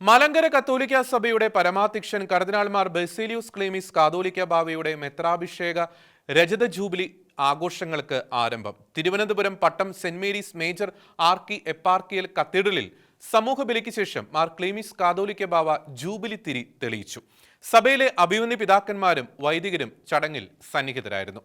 മലങ്കര കത്തോലിക്ക സഭയുടെ പരമാധ്യക്ഷൻ കർദിനാൾമാർ ബസേലിയോസ് ക്ലീമിസ് കാതോലിക്ക ബാവയുടെ മെത്രാഭിഷേക രജത ജൂബിലി ആഘോഷങ്ങൾക്ക് ആരംഭം. തിരുവനന്തപുരം പട്ടം സെന്റ് മേരീസ് മേജർ ആർക്കി എപ്പാർക്കിയൽ കത്തീഡ്രലിൽ സമൂഹ ബലിക്ക് ശേഷം മാർ ക്ലീമിസ് കാതോലിക്ക ബാവ ജൂബിലി തിരി തെളിയിച്ചു. സഭയിലെ അഭിമന്യ പിതാക്കന്മാരും വൈദികരും ചടങ്ങിൽ സന്നിഹിതരായിരുന്നു.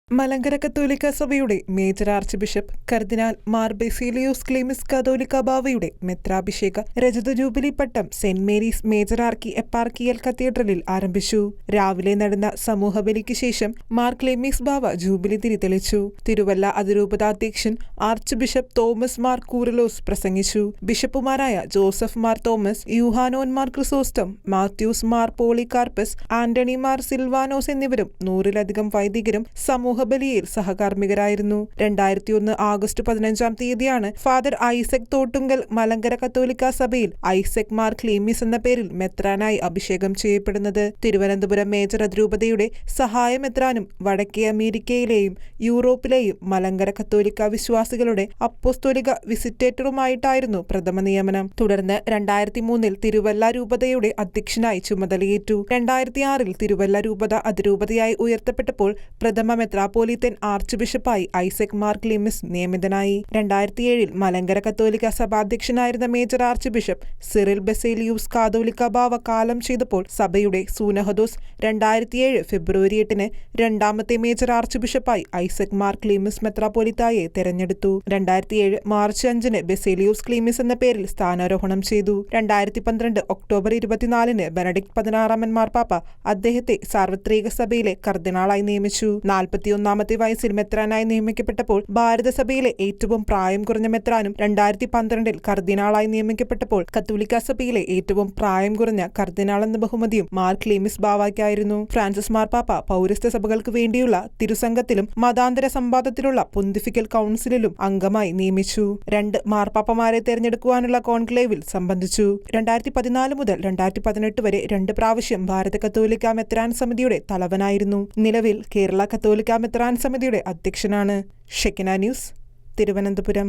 മലങ്കര കത്തോലിക്ക സഭയുടെ മേജർ ആർച്ച് ബിഷപ്പ് കർദിനാൾ മാർ ബസേലിയോസ് ക്ലീമിസ് കാതോലിക്ക ബാവയുടെ മെത്രാഭിഷേക രജത ജൂബിലി പട്ടം സെന്റ് മേരീസ് മേജർ ആർക്കി എപ്പാർക്കിയൽ കത്തീഡ്രലിൽ ആരംഭിച്ചു. രാവിലെ നടന്ന സമൂഹബലിക്ക് ശേഷം മാർ ക്ലീമിസ് ബാവ ജൂബിലി തിരി തെളിച്ചു. തിരുവല്ല അതിരൂപതാധ്യക്ഷൻ archbishop Thomas Mar Koorilos പ്രസംഗിച്ചു. ബിഷപ്പുമാരായ Joseph Mar Thomas, Yuhanon Mar Chrysostom, Mathews Mar Polycarpus, Antony Mar Silvanos എന്നിവരും 100-ലധികം വൈദികരും സമൂഹബലിയിൽ സഹകാർമ്മികരായിരുന്നു. 2001 August 15 father Isaac Thottunkal Malankara കത്തോലിക്ക സഭയിൽ ഐസക് മാർ ക്ലീമിസ് എന്ന പേരിൽ മെത്രാനായി അഭിഷേകം ചെയ്യപ്പെടുന്നത്. തിരുവനന്തപുരം മേജർ അതിരൂപതയുടെ സഹായ മെത്രാനും വടക്കേ അമേരിക്കയിലെയും യൂറോപ്പിലെയും മലങ്കര കത്തോലിക്ക വിശ്വാസികളുടെ അപ്പോസ്തോലിക വിസിറ്റേറ്ററുമായിട്ടായിരുന്നു പ്രഥമ നിയമനം. തുടർന്ന് 2003 തിരുവല്ല രൂപതയുടെ അധ്യക്ഷനായി ചുമതലയേറ്റു. 2006 തിരുവല്ല രൂപത അതിരൂപതയായി ഉയർത്തപ്പെട്ടപ്പോൾ പ്രഥമ മെത്രാപ്പോലീത്തൻ ആർച്ച് ബിഷപ്പായി ഐസക് മാർ ക്ലീമിസ് നിയമിതനായി. 2007 മലങ്കര കത്തോലിക്ക സഭാധ്യക്ഷനായിരുന്ന major arch bishop Cyril Baselios കാതോലിക്ക ബാവ കാലം ചെയ്തപ്പോൾ സഭയുടെ സൂനഹദോസ് 2007 ഫെബ്രുവരി 8 രണ്ടാമത്തെ മേജർ ആർച്ച് ബിഷപ്പായി ഐസക് മാർ ക്ലീമിസ് മെത്രാപ്പോലിത്തായെ തെരഞ്ഞെടുത്തു. 2007 മാർച്ച് 5 ബസേലിയൂസ് ക്ലീമിസ് എന്ന പേരിൽ സ്ഥാനാരോഹണം ചെയ്തു. 2012 ഒക്ടോബർ 24 ബെനഡിക്ട് 16 മാർപ്പാപ്പ അദ്ദേഹത്തെ സാർവത്രിക സഭയിലെ കർദിനാളായി നിയമിച്ചു. 41-ാമത്തെ വയസ്സിൽ മെത്രാനായി നിയമിക്കപ്പെട്ടപ്പോൾ ഭാരതസഭയിലെ ഏറ്റവും പ്രായം കുറഞ്ഞ മെത്രാനും 2012 കർദിനാളായി നിയമിക്കപ്പെട്ടപ്പോൾ കത്തോലിക്ക സഭയിലെ ഏറ്റവും പ്രായം കുറഞ്ഞ കർദിനാൾ എന്ന ബഹുമതിയും മാർ ക്ലീമിസ് ബാവയ്ക്കായിരുന്നു. ഫ്രാൻസിസ് മാർപ്പാപ്പ പൗരസ്ത്യ സഭകൾക്ക് വേണ്ടിയുള്ള തിരുസംഘത്തിലും മതാന്തര സംവാദത്തിലുള്ള പൊന്തിഫിക്കൽ കൗൺസിലിലും അംഗമായി നിയമിച്ചു. 2 മാർപ്പാപ്പമാരെ തെരഞ്ഞെടുക്കുവാനുള്ള കോൺക്ലേവിൽ സംബന്ധിച്ചു. 2014 മുതൽ 2018 വരെ 2 പ്രാവശ്യം ഭാരത കത്തോലിക്ക മെത്രാൻ സമിതിയുടെ തലവനായിരുന്നു. നിലവിൽ കേരള കത്തോലിക്ക മെത്രാൻ സമിതിയുടെ അധ്യക്ഷനാണ്. Shekinah news, Thiruvananthapuram.